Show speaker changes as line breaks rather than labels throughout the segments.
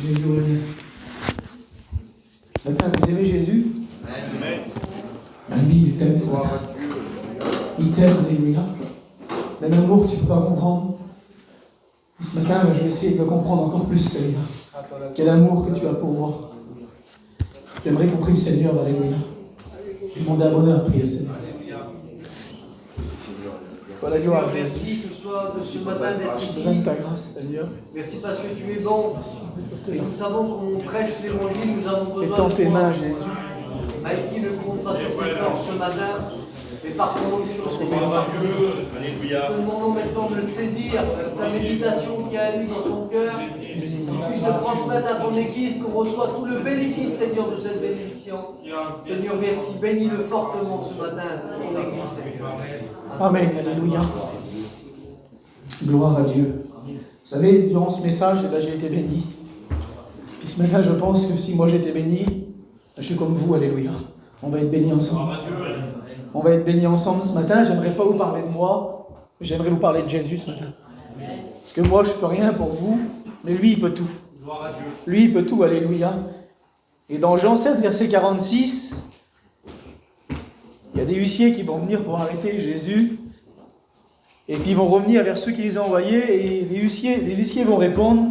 Jésus revient. Ce matin, vous aimez Jésus?
Amen.
Oui, il t'aime ce matin. Il t'aime, alléluia. D'un amour que tu ne peux pas comprendre. Et ce matin, je vais essayer de le comprendre encore plus, Seigneur. Quel amour que tu as pour moi. J'aimerais qu'on prie le Seigneur, alléluia. J'ai demandé un bonheur, prie le Seigneur. Sois la gloire,
merci que ce soit de ce matin d'être
j'ai besoin de
ici.
ta grâce, Seigneur.
Merci parce que tu es bon. Et nous savons qu'on prêche l'évangile, nous avons besoin
Étends
de
tes
toi.
mains, Jésus.
Haïti ne compte pas sur ses forces ce matin, mais par contre sur ses forces.
Alléluia.
Nous te demandons maintenant de le saisir, ta méditation qui a eu dans son cœur, qu'il puisse se transmettre à ton Église, qu'on reçoit tout le bénéfice, Seigneur, de cette bénédiction. Seigneur, merci, bénis-le fortement ce matin, ton Église, Seigneur.
Amen, alléluia. Gloire à Dieu. Vous savez, durant ce message, j'ai été béni. Puis ce matin, je pense que si moi j'étais béni, je suis comme vous, alléluia. On va être bénis ensemble. On va être bénis ensemble ce matin. J'aimerais pas vous parler de moi, mais j'aimerais vous parler de Jésus ce matin. Parce que moi, je peux rien pour vous, mais lui, il peut tout. Lui, il peut tout, alléluia. Et dans Jean 7, verset 46, il y a des huissiers qui vont venir pour arrêter Jésus. Et puis ils vont revenir vers ceux qui les ont envoyés. Et les huissiers vont répondre: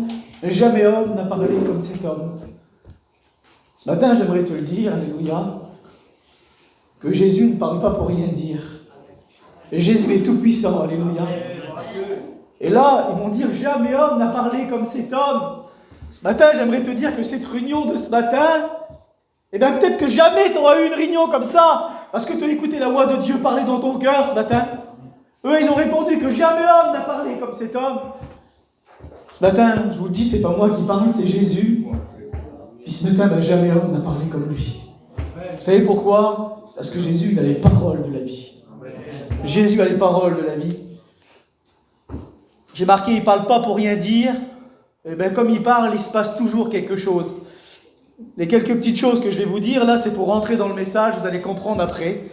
jamais homme n'a parlé comme cet homme. Ce matin, j'aimerais te le dire, alléluia, que Jésus ne parle pas pour rien dire. Et Jésus est tout puissant, alléluia. Et là, ils vont dire: jamais homme n'a parlé comme cet homme. Ce matin, j'aimerais te dire que cette réunion de ce matin, eh bien peut-être que jamais tu auras eu une réunion comme ça, parce que tu as écouté la voix de Dieu parler dans ton cœur ce matin. Eux, ils ont répondu que jamais homme n'a parlé comme cet homme. Ce matin, je vous le dis, c'est pas moi qui parle, c'est Jésus. Puis ce matin, jamais homme n'a parlé comme lui. Vous savez pourquoi? Parce que Jésus, il a les paroles de la vie. Jésus a les paroles de la vie. J'ai marqué, il ne parle pas pour rien dire. Et bien, comme il parle, il se passe toujours quelque chose. Les quelques petites choses que je vais vous dire, là, c'est pour rentrer dans le message, vous allez comprendre après.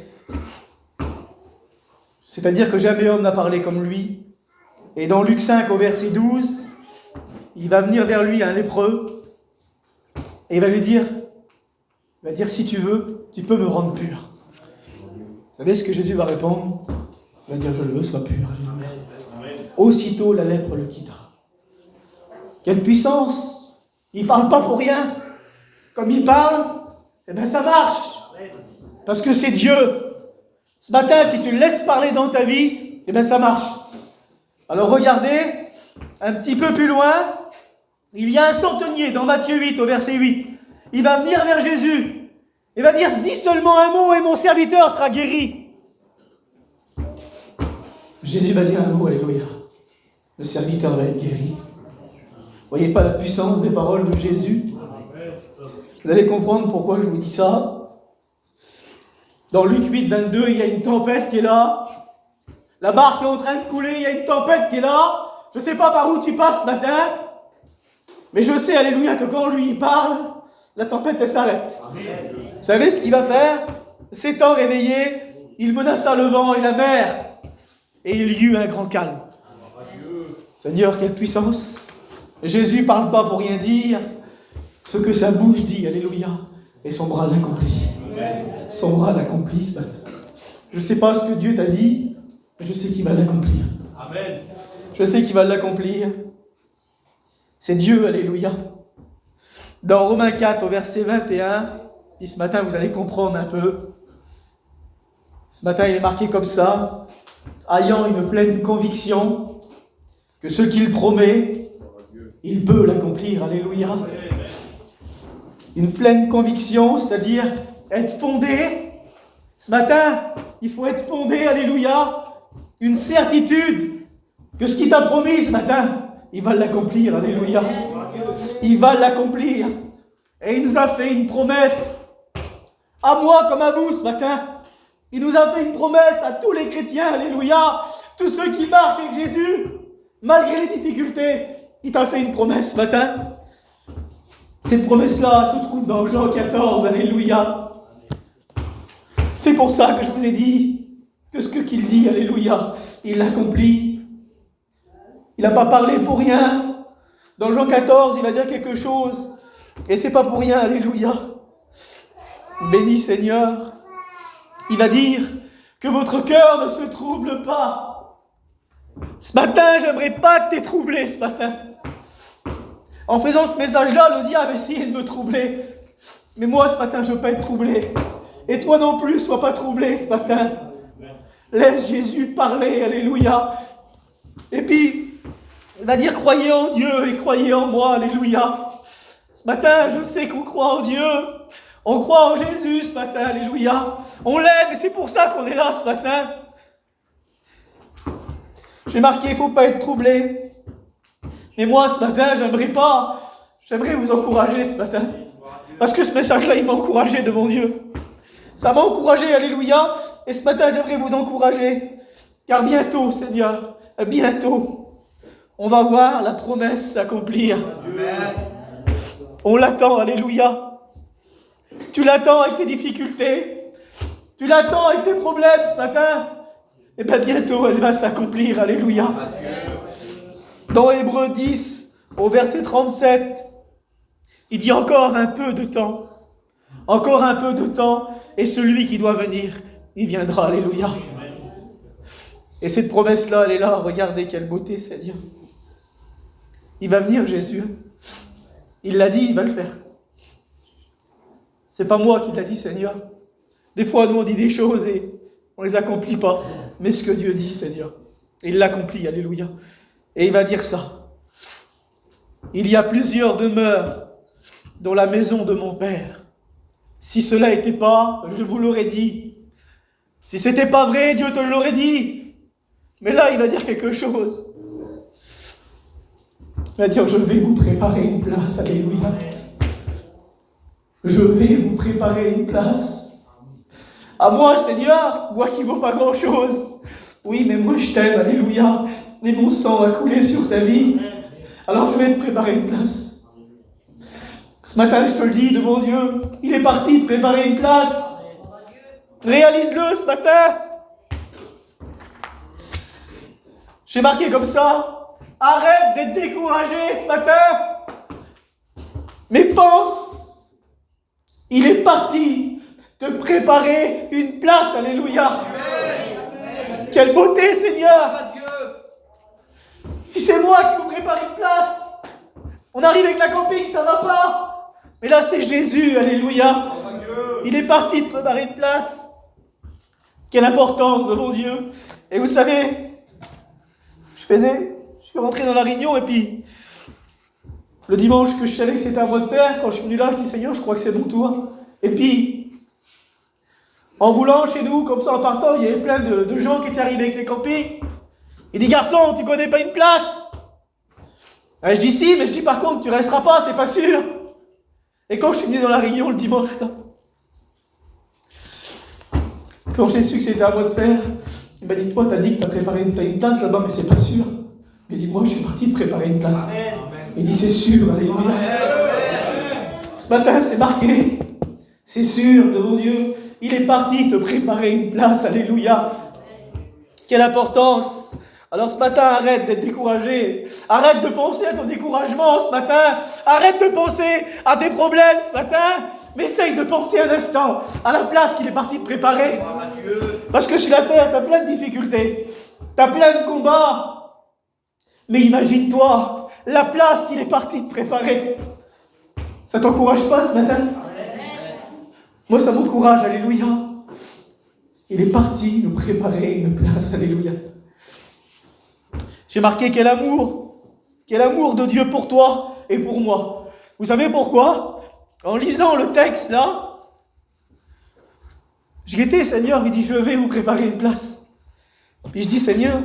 C'est-à-dire que jamais homme n'a parlé comme lui. Et dans Luc 5, au verset 12, il va venir vers lui un lépreux, et il va lui dire, si tu veux, tu peux me rendre pur. Vous savez ce que Jésus va répondre? Il va dire, je le veux, sois pur. Alléluia. Aussitôt, la lèpre le quitta. Quelle puissance! Il ne parle pas pour rien. Comme il parle, eh bien ça marche. Parce que c'est Dieu. Ce matin, si tu le laisses parler dans ta vie, eh bien ça marche. Alors regardez, un petit peu plus loin, il y a un centenier dans Matthieu 8, au verset 8. Il va venir vers Jésus. Il va dire, dis seulement un mot et mon serviteur sera guéri. Jésus va dire un mot, alléluia. Le serviteur va être guéri. Vous voyez pas la puissance des paroles de Jésus? Vous allez comprendre pourquoi je vous dis ça. Dans Luc 8, 22, il y a une tempête qui est là. La barque est en train de couler, il y a une tempête qui est là. Je ne sais pas par où tu passes ce matin, mais je sais, alléluia, que quand lui il parle, la tempête elle s'arrête. Vous savez ce qu'il va faire? S'étant réveillé, il menaça le vent et la mer, et il y eut un grand calme. Seigneur, quelle puissance! Jésus ne parle pas pour rien dire. Ce que sa bouche dit, alléluia, et son bras l'accomplit. Son bras l'accomplit ce matin. Je ne sais pas ce que Dieu t'a dit, mais je sais qu'il va l'accomplir.
Amen.
Je sais qu'il va l'accomplir. C'est Dieu, alléluia. Dans Romains 4, au verset 21, et ce matin, vous allez comprendre un peu. Ce matin, il est marqué comme ça: ayant une pleine conviction que ce qu'il promet, il peut l'accomplir, alléluia. Une pleine conviction, c'est-à-dire être fondé. Ce matin, il faut être fondé, alléluia. Une certitude que ce qu'il t'a promis ce matin, il va l'accomplir, alléluia. Il va l'accomplir. Et il nous a fait une promesse, à moi comme à vous ce matin. Il nous a fait une promesse à tous les chrétiens, alléluia. Tous ceux qui marchent avec Jésus, malgré les difficultés, il t'a fait une promesse ce matin. Cette promesse-là se trouve dans Jean 14, alléluia. C'est pour ça que je vous ai dit que ce qu'il dit, alléluia, il l'accomplit. Il n'a pas parlé pour rien. Dans Jean 14, il va dire quelque chose. Et c'est pas pour rien, alléluia. Béni Seigneur. Il va dire que votre cœur ne se trouble pas. Ce matin, j'aimerais pas que tu es troublé ce matin. En faisant ce message-là, le diable essayait de me troubler. Mais moi, ce matin, je ne veux pas être troublé. Et toi non plus, sois pas troublé ce matin. Laisse Jésus parler, alléluia. Et puis, il va dire, croyez en Dieu et croyez en moi, alléluia. Ce matin, je sais qu'on croit en Dieu. On croit en Jésus ce matin, alléluia. On l'aime et c'est pour ça qu'on est là ce matin. J'ai marqué, il ne faut pas être troublé. Mais moi, ce matin, j'aimerais vous encourager ce matin. Parce que ce message-là, il m'a encouragé devant Dieu. Ça m'a encouragé, alléluia. Et ce matin, j'aimerais vous encourager. Car bientôt, Seigneur, bientôt, on va voir la promesse s'accomplir. Amen. On l'attend, alléluia. Tu l'attends avec tes difficultés. Tu l'attends avec tes problèmes ce matin. Et bien bientôt, elle va s'accomplir, alléluia. Dans Hébreux 10, au verset 37, il dit encore un peu de temps. Encore un peu de temps. Et celui qui doit venir, il viendra, alléluia. Et cette promesse-là, elle est là. Regardez quelle beauté, Seigneur. Il va venir, Jésus. Il l'a dit, il va le faire. C'est pas moi qui l'a dit, Seigneur. Des fois, nous, on dit des choses et on les accomplit pas. Mais ce que Dieu dit, Seigneur, il l'accomplit, alléluia. Et il va dire ça. Il y a plusieurs demeures dans la maison de mon Père. Si cela n'était pas, je vous l'aurais dit. Si c'était pas vrai, Dieu te l'aurait dit. Mais là, il va dire quelque chose. Il va dire, je vais vous préparer une place, alléluia. Je vais vous préparer une place. À moi, Seigneur, moi qui ne vaux pas grand-chose. Oui, mais moi je t'aime, alléluia. Mais mon sang a coulé sur ta vie. Alors je vais te préparer une place. Ce matin, je te le dis devant Dieu, il est parti de préparer une place. Réalise-le ce matin. J'ai marqué comme ça. Arrête d'être découragé ce matin. Mais pense, il est parti te préparer une place. Alléluia. Amen. Quelle beauté, Seigneur. Si c'est moi qui vous prépare une place, on arrive avec la camping, ça va pas. Mais là, c'est Jésus, alléluia. Il est parti de préparer une place. Quelle importance devant Dieu. Et vous savez, je suis rentré dans la réunion et puis, le dimanche que je savais que c'était à moi de faire, quand je suis venu là, je dis Seigneur, je crois que c'est mon tour. Et puis, en roulant chez nous, comme ça en partant, il y avait plein de gens qui étaient arrivés avec les campings. Il dit garçon, tu connais pas une place? Et je dis si, mais je dis par contre, tu resteras pas, c'est pas sûr. Et quand je suis venu dans la réunion le dimanche, là, quand j'ai su que c'était à moi de faire, il m'a dit toi, t'as dit que t'as préparé une place là-bas, mais c'est pas sûr. Il dit moi, je suis parti de préparer une place. Amen. Il dit c'est sûr, alléluia. Ce matin, c'est marqué. C'est sûr, devant Dieu, il est parti te préparer une place, alléluia. Quelle importance. Alors ce matin, arrête d'être découragé. Arrête de penser à ton découragement ce matin. Arrête de penser à tes problèmes ce matin. Mais essaye de penser un instant à la place qu'il est parti te préparer. Parce que sur la terre, tu as plein de difficultés. Tu as plein de combats. Mais imagine-toi la place qu'il est parti te préparer. Ça t'encourage pas ce matin? Moi, ça m'encourage, alléluia. Il est parti nous préparer une place, alléluia. J'ai marqué quel amour de Dieu pour toi et pour moi. Vous savez pourquoi? En lisant le texte là, je guettais Seigneur, il dit je vais vous préparer une place. Puis je dis Seigneur,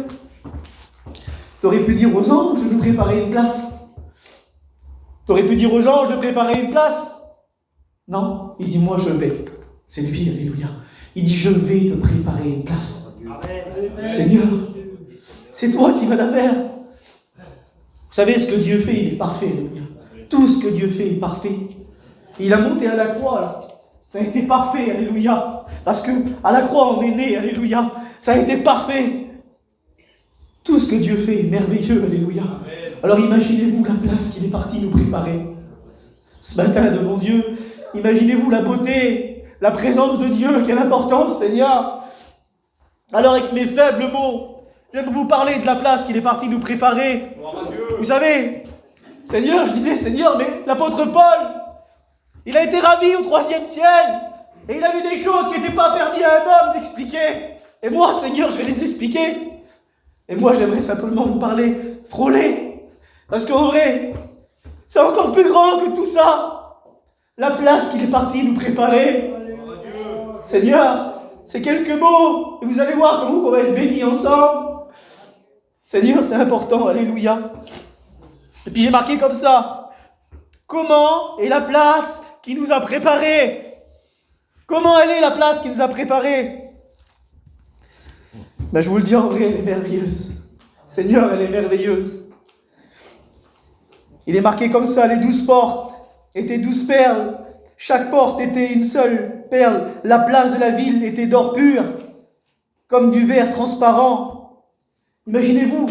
tu aurais pu dire aux anges de nous préparer une place. Tu aurais pu dire aux anges de préparer une place. Non, il dit moi je vais. C'est lui, alléluia. Il dit je vais te préparer une place. Amen. Seigneur, c'est toi qui vas la faire. Vous savez ce que Dieu fait, il est parfait, alléluia. Tout ce que Dieu fait est parfait. Il a monté à la croix, là. Ça a été parfait, alléluia. Parce que à la croix, on est né, alléluia. Ça a été parfait. Tout ce que Dieu fait est merveilleux, alléluia. Amen. Alors imaginez-vous la place qu'il est parti nous préparer. Ce matin devant Dieu, imaginez-vous la beauté, la présence de Dieu, quelle importance, Seigneur. Alors avec mes faibles mots, j'aime vous parler de la place qu'il est parti nous préparer. Vous savez, Seigneur, je disais Seigneur, mais l'apôtre Paul, il a été ravi au 3e ciel. Et il a vu des choses qui n'étaient pas permis à un homme d'expliquer. Et moi, Seigneur, je vais les expliquer. Et moi, j'aimerais simplement vous parler, frôler. Parce qu'en vrai, c'est encore plus grand que tout ça. La place qu'il est parti nous préparer. Seigneur, c'est quelques mots. Et vous allez voir comment on va être bénis ensemble. Seigneur, c'est important. Alléluia. Et puis j'ai marqué comme ça. Comment est la place qui nous a préparés? Comment elle est la place qui nous a préparés? Ben, je vous le dis en vrai, elle est merveilleuse. Seigneur, elle est merveilleuse. Il est marqué comme ça, les 12 portes étaient 12 perles. Chaque porte était une seule perle. La place de la ville était d'or pur, comme du verre transparent. Imaginez-vous,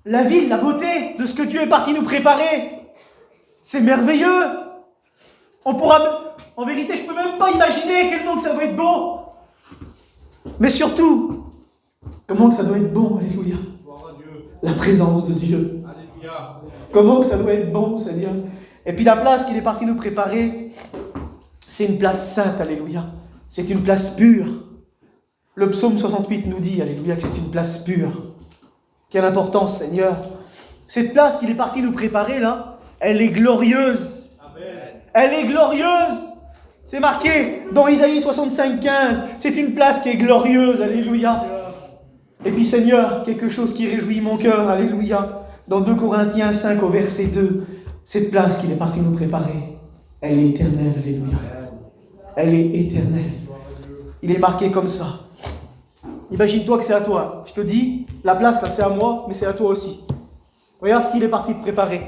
la ville, la beauté de ce que Dieu est parti nous préparer. C'est merveilleux. En vérité, je ne peux même pas imaginer quel nom que ça doit être beau. Mais surtout, comment que ça doit être bon, alléluia. La présence de Dieu. Alléluia. Comment que ça doit être bon, Seigneur. Et puis la place qu'il est parti nous préparer, c'est une place sainte, alléluia. C'est une place pure. Le psaume 68 nous dit, alléluia, que c'est une place pure. Quelle importance, Seigneur. Cette place qu'il est parti nous préparer, là, elle est glorieuse. Amen. Elle est glorieuse. C'est marqué dans Isaïe 65, 15. C'est une place qui est glorieuse, alléluia. Et puis, Seigneur, quelque chose qui réjouit mon cœur, alléluia. Dans 2 Corinthiens 5, au verset 2, cette place qu'il est parti nous préparer, elle est éternelle, alléluia. Elle est éternelle. Il est marqué comme ça. Imagine-toi que c'est à toi. Je te dis, la place, là, c'est à moi, mais c'est à toi aussi. Regarde ce qu'il est parti te préparer.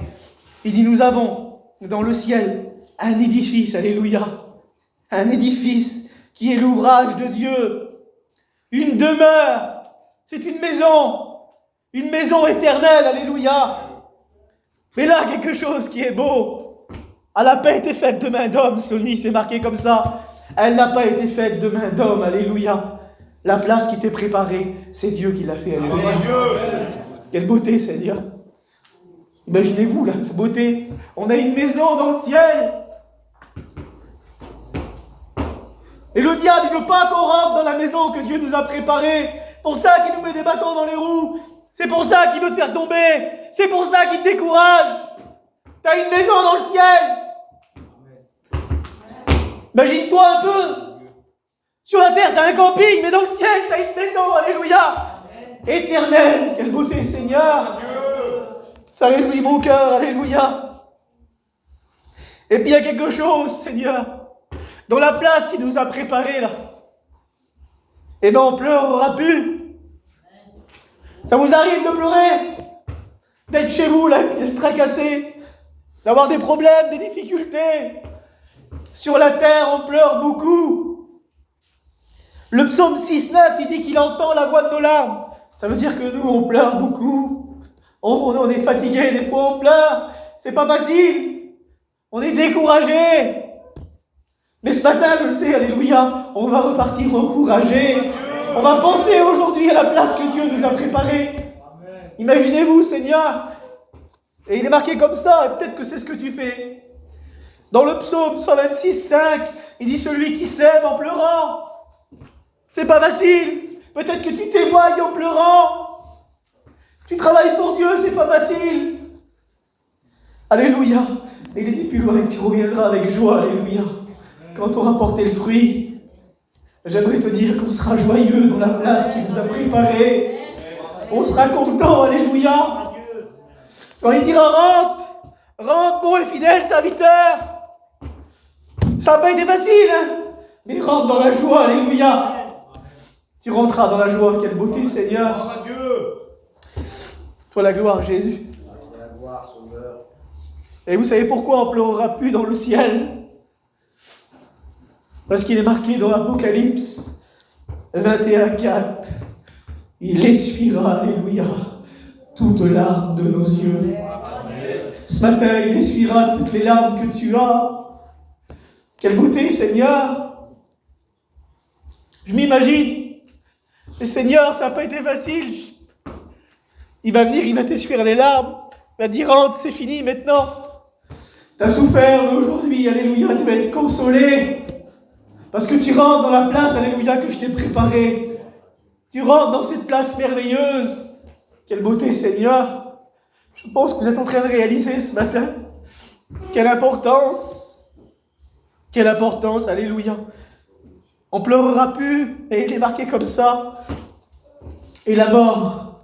Il dit, nous avons dans le ciel un édifice, alléluia. Un édifice qui est l'ouvrage de Dieu. Une demeure. C'est une maison éternelle, alléluia. Mais là, quelque chose qui est beau. Elle n'a pas été faite de main d'homme, Sonny, c'est marqué comme ça. Elle n'a pas été faite de main d'homme, alléluia. La place qui t'est préparée, c'est Dieu qui l'a fait, alléluia. Quelle beauté, Seigneur. Imaginez-vous, la beauté. On a une maison dans le ciel. Et le diable, il ne veut pas qu'on rentre dans la maison que Dieu nous a préparée. Pour ça qu'il nous met des bâtons dans les roues. C'est pour ça qu'il veut te faire tomber. C'est pour ça qu'il te décourage. T'as une maison dans le ciel. Imagine-toi un peu. Sur la terre, t'as un camping, mais dans le ciel, t'as une maison. Alléluia. Éternelle. Quelle beauté, Seigneur. Ça réjouit mon cœur. Alléluia. Et puis il y a quelque chose, Seigneur. Dans la place qui nous a préparée, là. Eh bien, on pleurera plus. Ça vous arrive de pleurer? D'être chez vous, là, d'être tracassé, d'avoir des problèmes, des difficultés. Sur la terre, on pleure beaucoup. Le psaume 6,9, il dit qu'il entend la voix de nos larmes. Ça veut dire que nous, on pleure beaucoup. On est fatigué, des fois on pleure. C'est pas facile. On est découragé. Mais ce matin, je le sais, alléluia, on va repartir encouragé. On va penser aujourd'hui à la place que Dieu nous a préparée. Imaginez-vous, Seigneur. Et il est marqué comme ça, et peut-être que c'est ce que tu fais. Dans le psaume 126, 5, il dit celui qui sème en pleurant. C'est pas facile. Peut-être que tu témoignes en pleurant. Tu travailles pour Dieu, c'est pas facile. Alléluia. Et il est dit plus loin que tu reviendras avec joie, alléluia. Quand on aura porté le fruit, j'aimerais te dire qu'on sera joyeux dans la place qu'il nous a préparée. On sera content, alléluia. Quand il dira rentre bon et fidèle serviteur. Ça n'a pas été facile, hein, mais rentre dans la joie, alléluia. Tu rentreras dans la joie, quelle beauté, Seigneur. Toi la gloire, Jésus. Et vous savez pourquoi on ne pleurera plus dans le ciel? Parce qu'il est marqué dans l'Apocalypse 21,4. Il essuiera, alléluia, toute larme de nos yeux. Ce matin, il essuiera toutes les larmes que tu as. Quelle beauté, Seigneur. Je m'imagine. Mais Seigneur, ça n'a pas été facile. Il va venir, il va t'essuyer les larmes. Il va dire, rentre, c'est fini maintenant. Tu as souffert, mais aujourd'hui, alléluia, tu vas être consolé. Parce que tu rentres dans la place, alléluia, que je t'ai préparée. Tu rentres dans cette place merveilleuse. Quelle beauté, Seigneur. Je pense que vous êtes en train de réaliser ce matin. Quelle importance. Quelle importance, alléluia. On pleurera plus, et il est marqué comme ça. Et la mort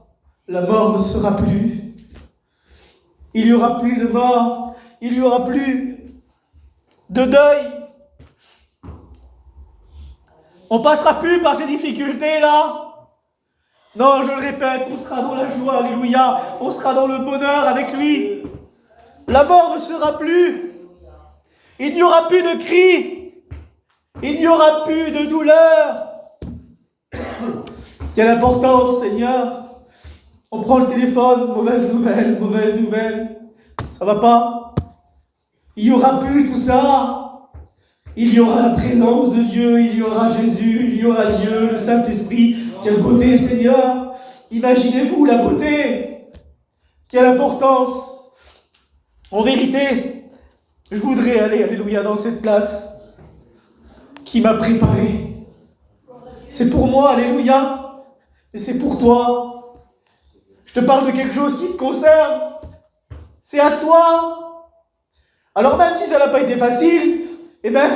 ne sera plus. Il n'y aura plus de mort, il n'y aura plus de deuil. On passera plus par ces difficultés-là. Non, je le répète, on sera dans la joie, alléluia. On sera dans le bonheur avec lui. La mort ne sera plus. Il n'y aura plus de cris. Il n'y aura plus de douleur. Quelle importance, Seigneur. On prend le téléphone, mauvaise nouvelle. Ça va pas. Il n'y aura plus tout ça. Il y aura la présence de Dieu, il y aura Jésus, il y aura Dieu, le Saint-Esprit. Quelle beauté, Seigneur. Imaginez-vous la beauté. Quelle importance. En vérité, je voudrais aller, alléluia, dans cette place qui m'a préparé. C'est pour moi, alléluia, et c'est pour toi. Je te parle de quelque chose qui te concerne. C'est à toi. Alors même si ça n'a pas été facile, eh bien,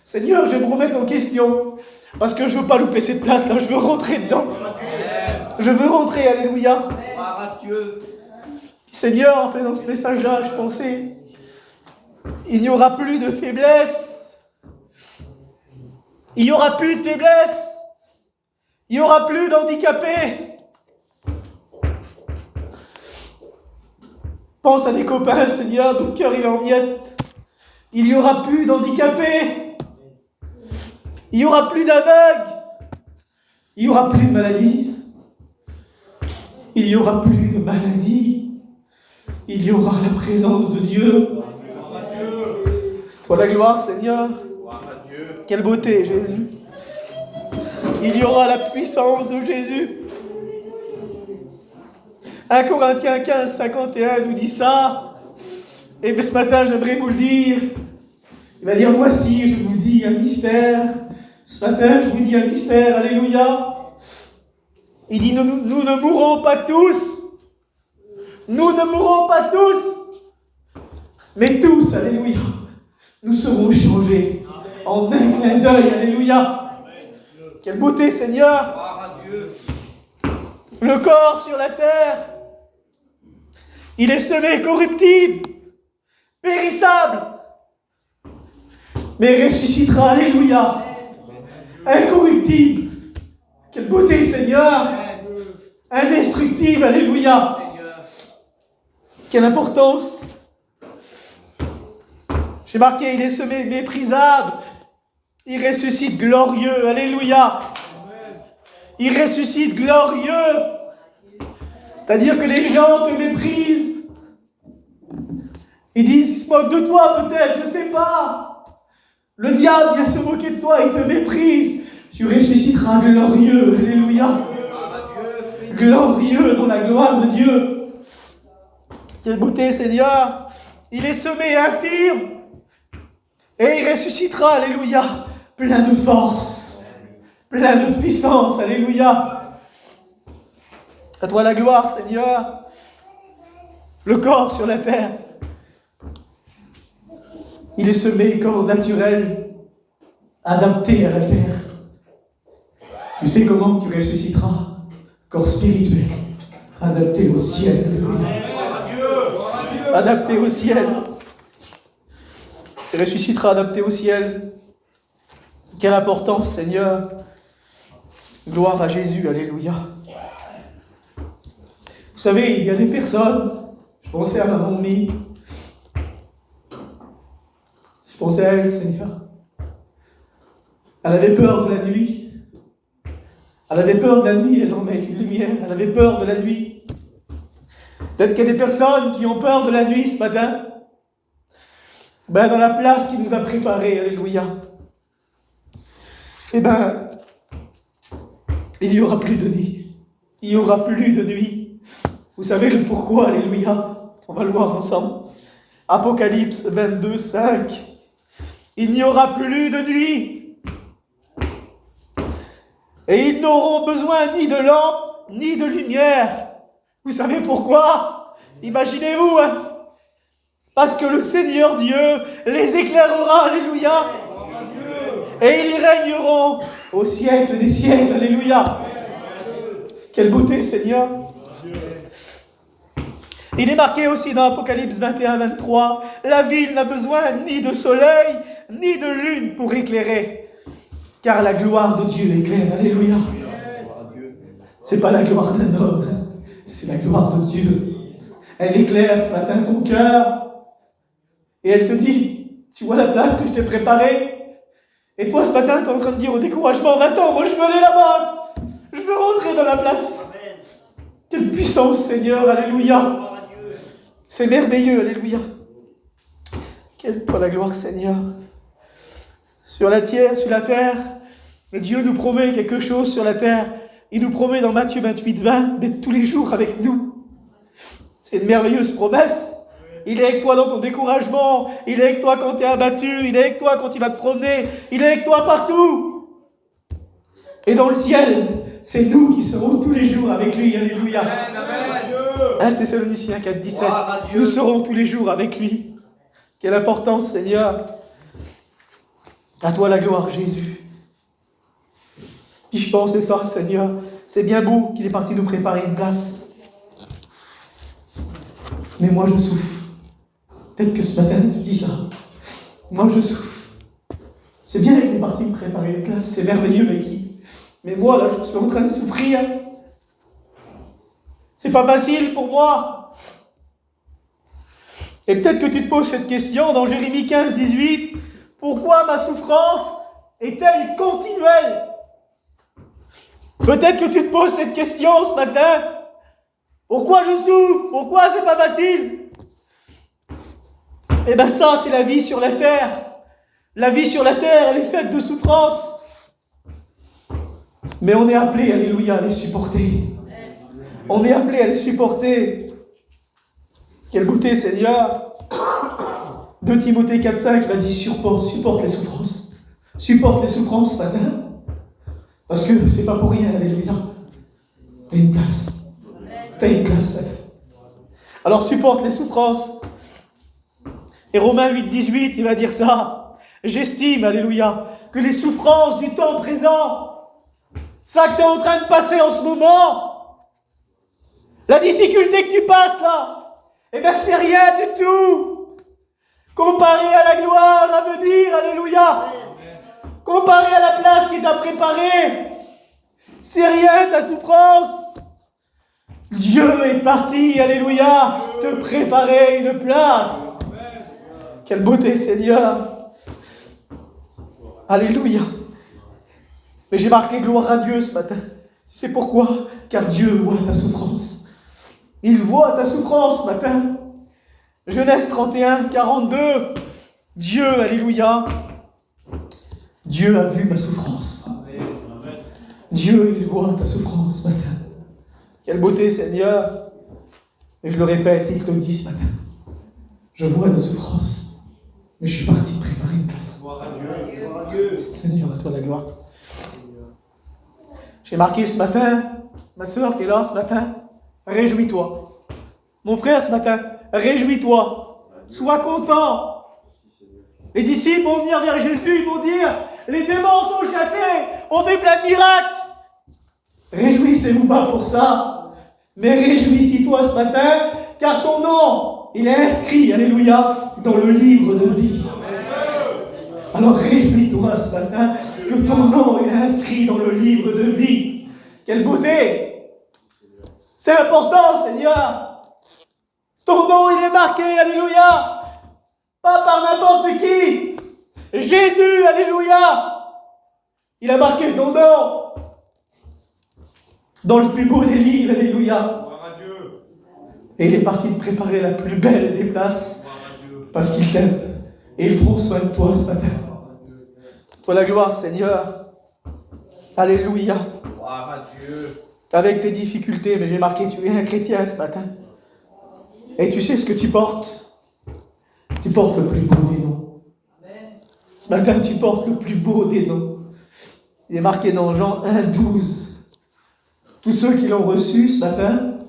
Seigneur, je vais me remettre en question. Parce que je ne veux pas louper cette place-là, je veux rentrer dedans. Je veux rentrer, alléluia. Seigneur, en fait, dans ce message-là, je pensais, il n'y aura plus de faiblesse. Il n'y aura plus de faiblesse. Il n'y aura plus d'handicapés. Pense à des copains, Seigneur, ton cœur il est en miettes. Il n'y aura plus d'handicapés. Il n'y aura plus d'aveugles. Il n'y aura plus de maladies. Il n'y aura plus de maladies. Il y aura la présence de Dieu. Toi la gloire, Seigneur. Quelle beauté, Jésus. Il y aura la puissance de Jésus. 1 Corinthiens 15, 51 nous dit ça. Et bien ce matin, j'aimerais vous le dire. Il va dire, voici, je vous dis un mystère. Ce matin, je vous dis un mystère. Alléluia. Il dit, nous ne mourrons pas tous. Nous ne mourrons pas tous. Mais tous, alléluia, nous serons changés en un clin d'œil. Alléluia. Quelle beauté, Seigneur. Le corps sur la terre, il est semé corruptible, périssable, mais ressuscitera, alléluia, incorruptible. Quelle beauté, Seigneur. Indestructible, alléluia. Quelle importance. J'ai marqué, il est semé méprisable, il ressuscite glorieux, alléluia. Il ressuscite glorieux. C'est-à-dire que les gens te méprisent. Ils disent, ils se moquent de toi peut-être, je ne sais pas. Le diable vient se moquer de toi, il te méprise. Tu ressusciteras glorieux, alléluia. Glorieux dans la gloire de Dieu. Quelle beauté, Seigneur. Il est semé infirme. Et il ressuscitera, alléluia, plein de force, plein de puissance, alléluia. À toi la gloire, Seigneur. Le corps sur la terre. Il est semé, corps naturel, adapté à la terre. Tu sais comment tu ressusciteras? Corps spirituel, adapté au ciel. Adapté au ciel. Tu ressusciteras adapté au ciel. Quelle importance, Seigneur. Gloire à Jésus, alléluia. Vous savez, il y a des personnes, je pensais à ma mamie, je pensais à elle, Seigneur. Elle avait peur de la nuit. Elle avait peur de la nuit, elle dormait avec une lumière, elle avait peur de la nuit. Peut-être qu'il y a des personnes qui ont peur de la nuit ce matin. Dans la place qu'il nous a préparée, alléluia. Il n'y aura plus de nuit. Il n'y aura plus de nuit. Vous savez le pourquoi, alléluia. On va le voir ensemble. Apocalypse 22, 5. Il n'y aura plus de nuit. Et ils n'auront besoin ni de lampe, ni de lumière. Vous savez pourquoi? Imaginez-vous, parce que le Seigneur Dieu les éclairera, alléluia. Et ils régneront au siècle des siècles, alléluia. Quelle beauté, Seigneur. Il est marqué aussi dans Apocalypse 21, 23, la ville n'a besoin ni de soleil, ni de lune pour éclairer, car la gloire de Dieu éclaire, alléluia. C'est pas la gloire d'un homme, c'est la gloire de Dieu. Elle éclaire ce matin ton cœur, et elle te dit, tu vois la place que je t'ai préparée? Et toi ce matin, tu es en train de dire au découragement, attends, moi je veux aller là-bas, je veux rentrer dans la place. Quelle puissance, Seigneur, alléluia. C'est merveilleux, alléluia. Quelle soit la gloire, Seigneur. Sur la terre, Dieu nous promet quelque chose sur la terre. Il nous promet dans Matthieu 28, 20 d'être tous les jours avec nous. C'est une merveilleuse promesse. Il est avec toi dans ton découragement. Il est avec toi quand tu es abattu. Il est avec toi quand tu vas te promener. Il est avec toi partout. Et dans le ciel, c'est nous qui serons tous les jours avec lui. Alléluia. 1 Thessaloniciens 4, 17. Nous serons tous les jours avec lui. Quelle importance, Seigneur. À toi la gloire, Jésus. Puis je pense, c'est ça, Seigneur. C'est bien beau qu'il est parti nous préparer une place. Mais moi, je souffre. Peut-être que ce matin, tu dis ça. Moi, je souffre. C'est bien qu'il est parti me préparer une place. C'est merveilleux, l'équipe. Mais moi, là, je suis en train de souffrir. C'est pas facile pour moi. Et peut-être que tu te poses cette question dans Jérémie 15, 18. Pourquoi ma souffrance est-elle continuelle? Peut-être que tu te poses cette question ce matin. Pourquoi je souffre? Pourquoi c'est pas facile? Eh bien ça, c'est la vie sur la terre. La vie sur la terre, elle est faite de souffrances. Mais on est appelé, alléluia, à les supporter. On est appelé à les supporter. Quelle beauté, Seigneur. 2 Timothée 4, 5 va dire supporte les souffrances. Supporte les souffrances ce matin. Parce que c'est pas pour rien, alléluia. T'as une place. T'as une place. Alors supporte les souffrances. Et Romains 8, 18, il va dire ça. J'estime, alléluia, que les souffrances du temps présent, ça que tu es en train de passer en ce moment, la difficulté que tu passes là, eh bien c'est rien du tout. Comparé à la gloire à venir, alléluia. Comparé à la place qui t'a préparée, c'est rien ta souffrance. Dieu est parti, alléluia, te préparer une place. Quelle beauté, Seigneur. Alléluia. Mais j'ai marqué gloire à Dieu ce matin. Tu sais pourquoi? Car Dieu voit ta souffrance. Il voit ta souffrance ce matin. Genèse 31, 42. Dieu, alléluia. Dieu a vu ma souffrance. Dieu, il voit ta souffrance ce matin. Quelle beauté, Seigneur. Et je le répète, il te dit ce matin. Je vois ta souffrance. Mais je suis parti préparer une place. Gloire à Dieu. Seigneur, à toi la gloire. J'ai marqué ce matin, ma soeur qui est là ce matin, réjouis-toi. Mon frère ce matin, réjouis-toi. Sois content. Les disciples vont venir vers Jésus, ils vont dire, les démons sont chassés, on fait plein de miracles. Réjouissez-vous pas pour ça, mais réjouis-toi ce matin, car ton nom, il est inscrit, alléluia, dans le livre de vie. Alors réjouis-toi ce matin que ton nom est inscrit dans le livre de vie. Quelle beauté! C'est important, Seigneur. Ton nom, il est marqué, alléluia. Pas par n'importe qui. Jésus, alléluia. Il a marqué ton nom dans le plus beau des livres, alléluia. Et il est parti te préparer la plus belle des places parce qu'il t'aime. Et il prend soin de toi ce matin. Toi la gloire, Seigneur. Alléluia.
Gloire à Dieu.
Avec tes difficultés, mais j'ai marqué, tu es un chrétien ce matin. Et tu sais ce que tu portes? Tu portes le plus beau des noms. Ce matin, tu portes le plus beau des noms. Il est marqué dans Jean 1,12. Tous ceux qui l'ont reçu ce matin,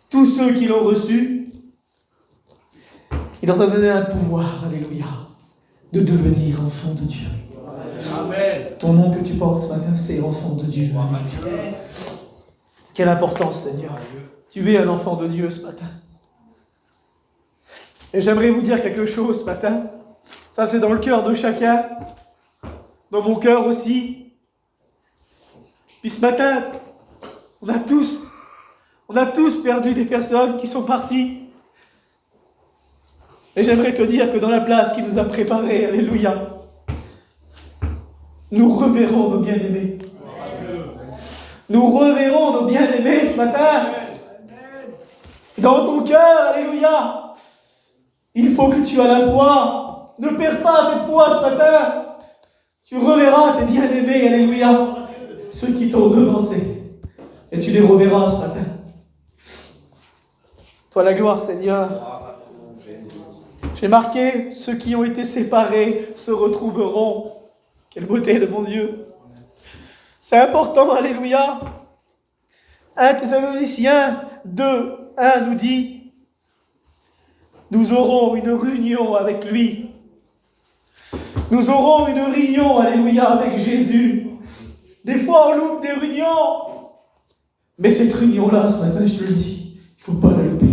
tous ceux qui l'ont reçu, il leur a donné un pouvoir, alléluia, de devenir enfant de Dieu.
Amen.
Ton nom que tu portes ce matin, c'est enfant de Dieu. Alléluia. Quelle importance, Seigneur. Tu es un enfant de Dieu ce matin. Et j'aimerais vous dire quelque chose ce matin. Ça, c'est dans le cœur de chacun. Dans mon cœur aussi. Puis ce matin, on a tous perdu des personnes qui sont parties. Et j'aimerais te dire que dans la place qui nous a préparée, alléluia, nous reverrons nos bien-aimés. Nous reverrons nos bien-aimés ce matin. Dans ton cœur, alléluia, il faut que tu aies la foi. Ne perds pas cette foi ce matin. Tu reverras tes bien-aimés, alléluia, ceux qui t'ont devancé. Et tu les reverras ce matin. Toi la gloire, Seigneur. J'ai marqué, ceux qui ont été séparés se retrouveront. Quelle beauté de mon Dieu. C'est important, alléluia. 1 Thessaloniciens 2:1 nous dit, nous aurons une réunion avec lui. Nous aurons une réunion, alléluia, avec Jésus. Des fois, on loupe des réunions. Mais cette réunion-là, ce matin, je te le dis, il ne faut pas la louper.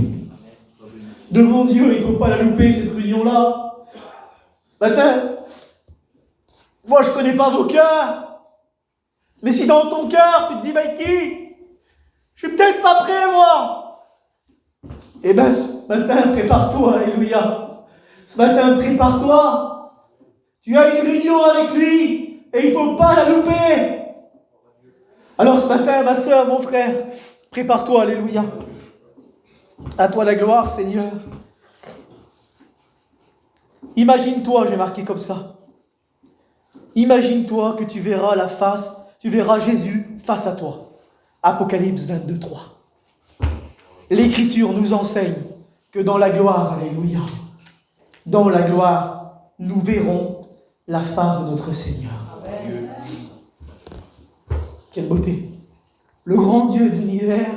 Devant Dieu, il ne faut pas la louper, cette réunion-là. Ce matin, moi, je ne connais pas vos cœurs. Mais si dans ton cœur, tu te dis, Mikey, je suis peut-être pas prêt, moi. Eh bien, ce matin, prépare-toi, alléluia. Ce matin, prépare-toi. Tu as une réunion avec lui et il ne faut pas la louper. Alors ce matin, ma soeur, mon frère, prépare-toi, alléluia. À toi la gloire, Seigneur. Imagine-toi, j'ai marqué comme ça. Imagine-toi que tu verras Jésus face à toi. Apocalypse 22:3. L'Écriture nous enseigne que dans la gloire, alléluia, dans la gloire, nous verrons la face de notre Seigneur. Amen. Quelle beauté. Le grand Dieu de l'univers,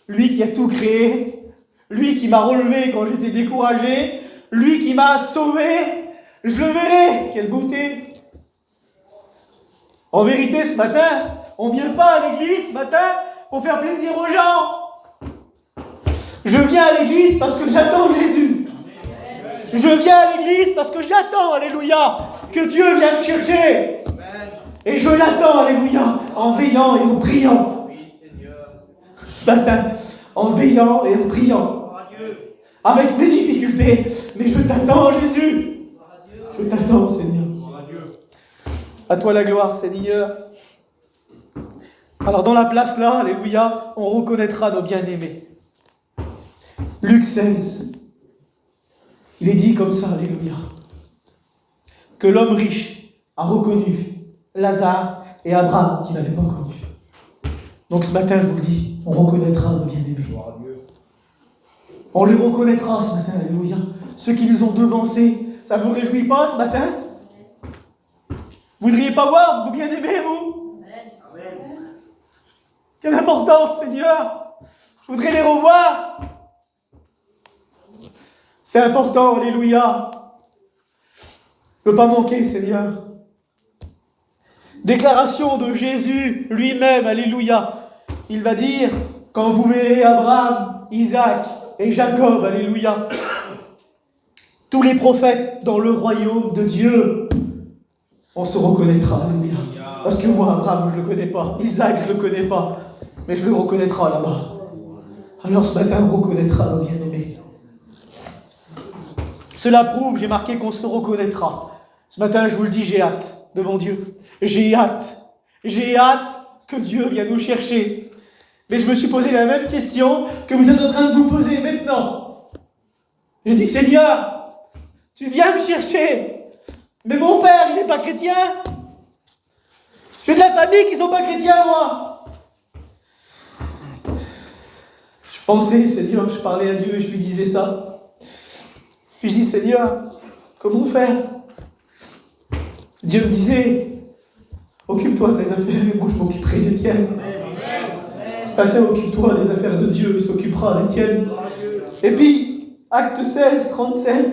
lui qui a tout créé, lui qui m'a relevé quand j'étais découragé, lui qui m'a sauvé, je le verrai. Quelle beauté. En vérité, ce matin, on ne vient pas à l'église ce matin pour faire plaisir aux gens. Je viens à l'église parce que j'attends Jésus. Je viens à l'église parce que j'attends, alléluia, que Dieu vienne me chercher. Et je l'attends, alléluia, en veillant et en priant. Ce matin, en veillant et en priant. Avec mes difficultés, mais je t'attends, Jésus. Je t'attends, Seigneur. À toi la gloire, Seigneur. Alors dans la place là, alléluia, on reconnaîtra nos bien-aimés. Luc 16. Il est dit comme ça, alléluia, que l'homme riche a reconnu Lazare et Abraham qui n'avaient pas connu. Donc ce matin, je vous le dis, on reconnaîtra nos bien-aimés. On les reconnaîtra ce matin, alléluia. Ceux qui nous ont devancés, ça ne vous réjouit pas ce matin? Vous ne voudriez pas voir vos bien-aimés, vous? Amen. Quelle importance, Seigneur. Je voudrais les revoir. C'est important, alléluia. Ne pas manquer, Seigneur. Déclaration de Jésus lui-même, alléluia. Il va dire, quand vous verrez Abraham, Isaac et Jacob, alléluia, tous les prophètes dans le royaume de Dieu, on se reconnaîtra, alléluia. Parce que moi, Abraham, je ne le connais pas. Isaac, je ne le connais pas. Mais je le reconnaîtra là-bas. Alors ce matin, on reconnaîtra nos bien-aimés. Cela prouve, j'ai marqué qu'on se reconnaîtra. Ce matin, je vous le dis, j'ai hâte devant Dieu. J'ai hâte que Dieu vienne nous chercher. Mais je me suis posé la même question que vous êtes en train de vous poser maintenant. J'ai dit, Seigneur, tu viens me chercher. Mais mon père, il n'est pas chrétien. J'ai de la famille qui ne sont pas chrétiens, moi. Je pensais, Seigneur, je parlais à Dieu et je lui disais ça. Puis je dis, Seigneur, comment faire? Dieu me disait, occupe-toi des affaires et moi je m'occuperai des tiennes. Ce matin, occupe-toi des affaires de Dieu, il s'occupera des tiennes. Et puis, acte 16, 37,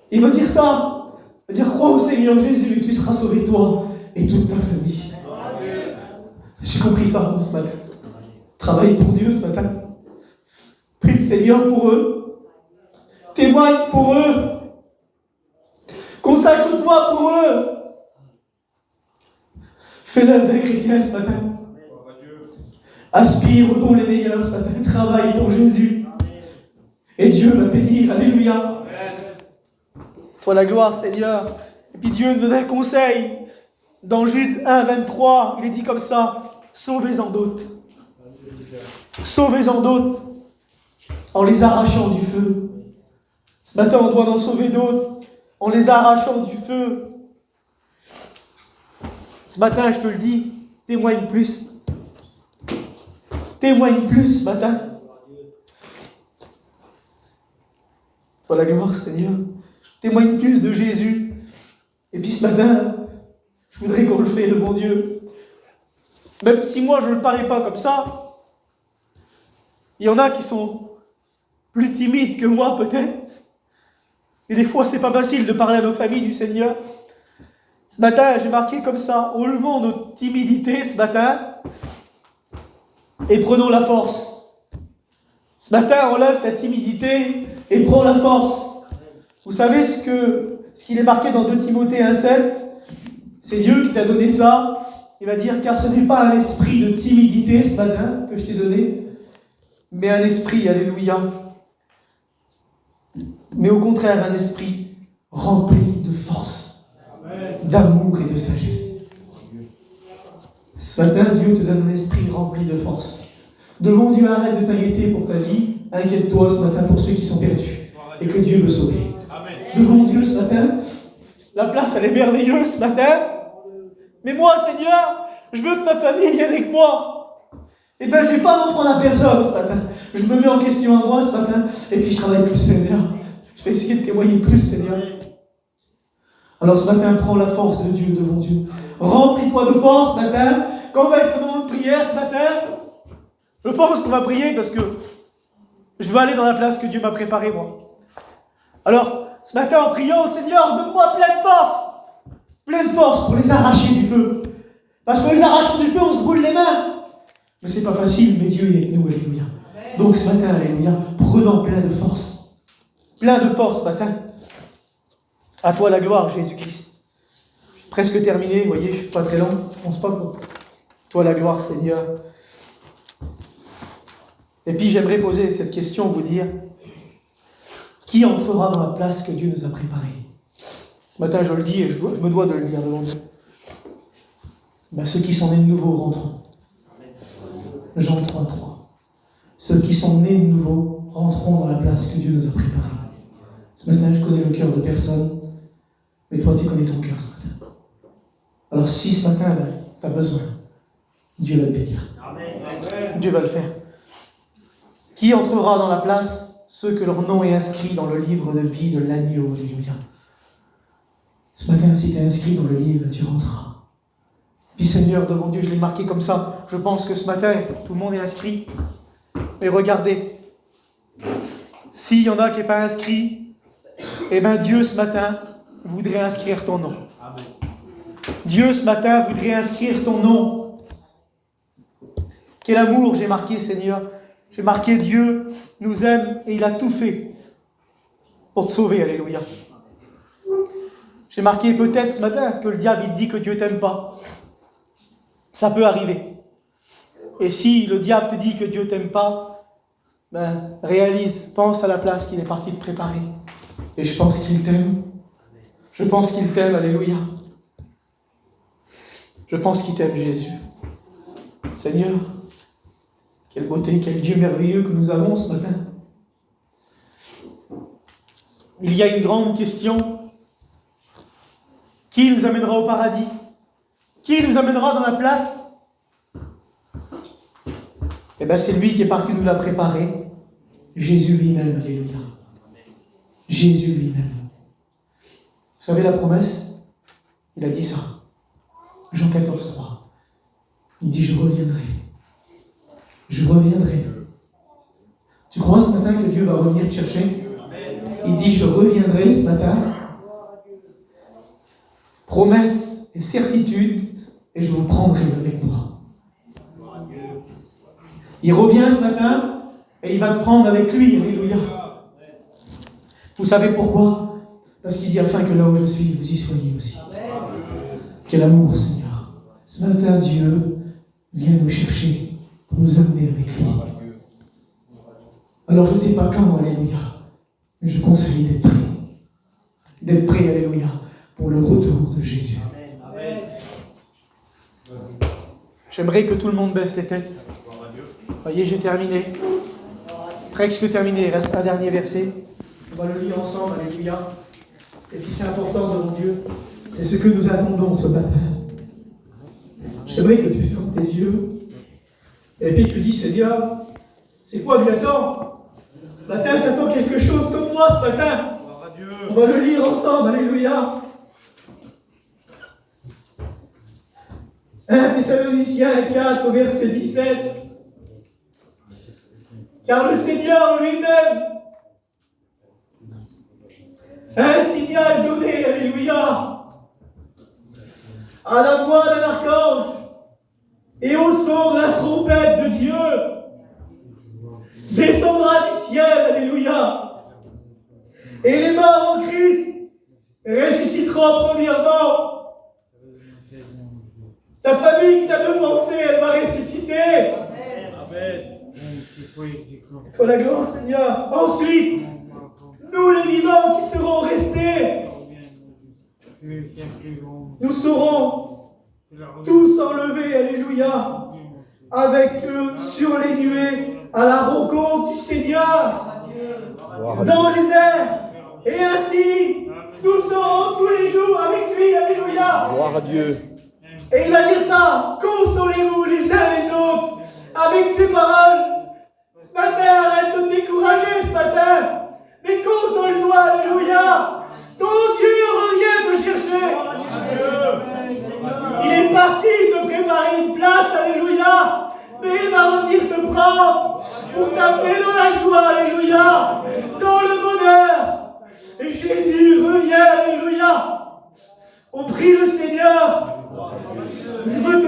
il va dire ça. Il va dire, crois au Seigneur Jésus et tu seras sauvé, toi et toute ta famille. J'ai compris ça ce matin. Travaille pour Dieu ce matin. Prie le Seigneur pour eux. Témoigne pour eux. Consacre-toi pour eux. Fais la vie chrétienne ce matin. Aspire aux dons les meilleurs ce matin. Travaille pour Jésus. Et Dieu va bénir. Alléluia. Toi la gloire, Seigneur. Et puis Dieu nous donne un conseil. Dans Jude 1, 23, il est dit comme ça. Sauvez-en d'autres. Sauvez-en d'autres. En les arrachant du feu. Ce matin, on doit en sauver d'autres. En les arrachant du feu. Ce matin, je te le dis, témoigne plus. Témoigne plus ce matin. Pour la gloire, Seigneur. Témoigne plus de Jésus. Et puis ce matin, je voudrais qu'on le fasse, le bon Dieu. Même si moi, je ne le parais pas comme ça, il y en a qui sont plus timides que moi, peut-être. Et des fois, c'est pas facile de parler à nos familles du Seigneur. Ce matin, j'ai marqué comme ça, enlevons notre timidité ce matin et prenons la force. Ce matin, enlève ta timidité et prends la force. Vous savez ce qu'il est marqué dans 2 Timothée 1,7 ? C'est Dieu qui t'a donné ça. Il va dire, car ce n'est pas un esprit de timidité ce matin que je t'ai donné, mais un esprit, alléluia. Mais au contraire, un esprit rempli de force, d'amour et de sagesse. Ce matin, Dieu te donne un esprit rempli de force. Devant Dieu, arrête de t'inquiéter pour ta vie. Inquiète-toi ce matin pour ceux qui sont perdus et que Dieu veut sauver. Devant Dieu ce matin, la place elle est merveilleuse ce matin. Mais moi, Seigneur, je veux que ma famille vienne avec moi. Eh bien, je ne vais pas m'en prendre à personne ce matin. Je me mets en question à moi ce matin et puis je travaille plus, Seigneur. Je vais essayer de témoigner plus, Seigneur. Alors ce matin, prends la force de Dieu devant Dieu. Remplis-toi de force ce matin. Quand on va être au moment de prière ce matin, je pense qu'on va prier parce que je veux aller dans la place que Dieu m'a préparée, moi. Alors, ce matin, en priant, Seigneur, donne-moi plein de force. Plein de force pour les arracher du feu. Parce qu'en les arrachant du feu, on se brûle les mains. Mais c'est pas facile, mais Dieu est avec nous, alléluia. Donc ce matin, alléluia, prenons plein de force. Plein de force ce matin. À toi la gloire, Jésus-Christ. Presque terminé, vous voyez, je ne suis pas très long. Je pense pas que... Toi la gloire, Seigneur. Et puis j'aimerais poser cette question, vous dire, qui entrera dans la place que Dieu nous a préparée? Ce matin, je le dis et je me dois de le dire devant Dieu. Ben, ceux qui sont nés de nouveau rentreront. Jean 3,3. Ceux qui sont nés de nouveau rentreront dans la place que Dieu nous a préparée. Ce matin, je connais le cœur de personne, mais toi, tu connais ton cœur ce matin. Alors si ce matin, tu as besoin, Dieu va te bénir. Dieu va le faire. Qui entrera dans la place? Ceux que leur nom est inscrit dans le livre de vie de l'agneau. Alléluia. Ce matin, si tu es inscrit dans le livre, tu rentreras. Puis Seigneur, devant Dieu, je l'ai marqué comme ça. Je pense que ce matin, tout le monde est inscrit. Mais regardez, s'il y en a qui n'est pas inscrit, eh bien Dieu ce matin voudrait inscrire ton nom. Dieu ce matin voudrait inscrire ton nom. Quel amour j'ai marqué, Seigneur. J'ai marqué Dieu nous aime et il a tout fait pour te sauver. Alléluia. J'ai marqué peut-être ce matin que le diable il dit que Dieu t'aime pas. Ça peut arriver. Et si le diable te dit que Dieu t'aime pas, ben réalise, pense à la place qu'il est parti te préparer. Et je pense qu'il t'aime. Je pense qu'il t'aime, alléluia. Je pense qu'il t'aime, Jésus. Seigneur, Quelle beauté, quel Dieu merveilleux que nous avons ce matin. Il y a une grande question. Qui nous amènera au paradis? Qui nous amènera dans la place? Eh bien, c'est lui qui est parti nous la préparer. Jésus lui-même, alléluia. Jésus lui-même. Vous savez la promesse? Il a dit ça. Jean 14, 3. Il dit, je reviendrai. Je reviendrai. Tu crois ce matin que Dieu va revenir te chercher? Il dit, je reviendrai ce matin. Promesse et certitude, et je vous prendrai avec moi. Il revient ce matin, et il va te prendre avec lui, alléluia. Vous savez pourquoi? Parce qu'il dit, afin que là où je suis, vous y soyez aussi. Quel amour, Seigneur. Ce matin, Dieu vient nous chercher pour nous amener avec lui. Alors je ne sais pas quand, alléluia, mais je conseille d'être prêt. D'être prêt, alléluia, pour le retour de Jésus. J'aimerais que tout le monde baisse les têtes. Voyez, j'ai terminé. Presque terminé. Il reste un dernier verset. On va le lire ensemble, alléluia. Et puis c'est important devant Dieu. C'est ce que nous attendons ce matin. J'aimerais que tu fermes tes yeux. Et puis tu dis, Seigneur, c'est quoi que j'attends? Ce matin, j'attends quelque chose comme moi ce matin. On va le lire ensemble, alléluia. 1 Thessaloniciens 4 au verset 17. Car le Seigneur lui-même un signal donné, alléluia, à la voix d'un archange et au son de la trompette de Dieu, descendra du ciel, alléluia, et les morts en Christ ressusciteront premièrement. Ta famille qui t'a devancé, elle va ressusciter. Amen. Toi la gloire, Seigneur. Ensuite, nous les vivants qui serons restés, nous serons tous enlevés, alléluia, avec eux sur les nuées à la rencontre du Seigneur dans les airs. Et ainsi, nous serons tous les jours avec lui, alléluia.
Gloire à Dieu.
Et il va dire ça, consolez-vous les uns les autres avec ces paroles. Ce matin, arrête de te décourager ce matin. Mais console-toi, alléluia. Ton Dieu revient te chercher. Il est parti te préparer une place, alléluia. Mais il va revenir te prendre pour t'amener dans la joie, alléluia. Dans le bonheur. Et Jésus revient, alléluia. On prie le Seigneur. Je veux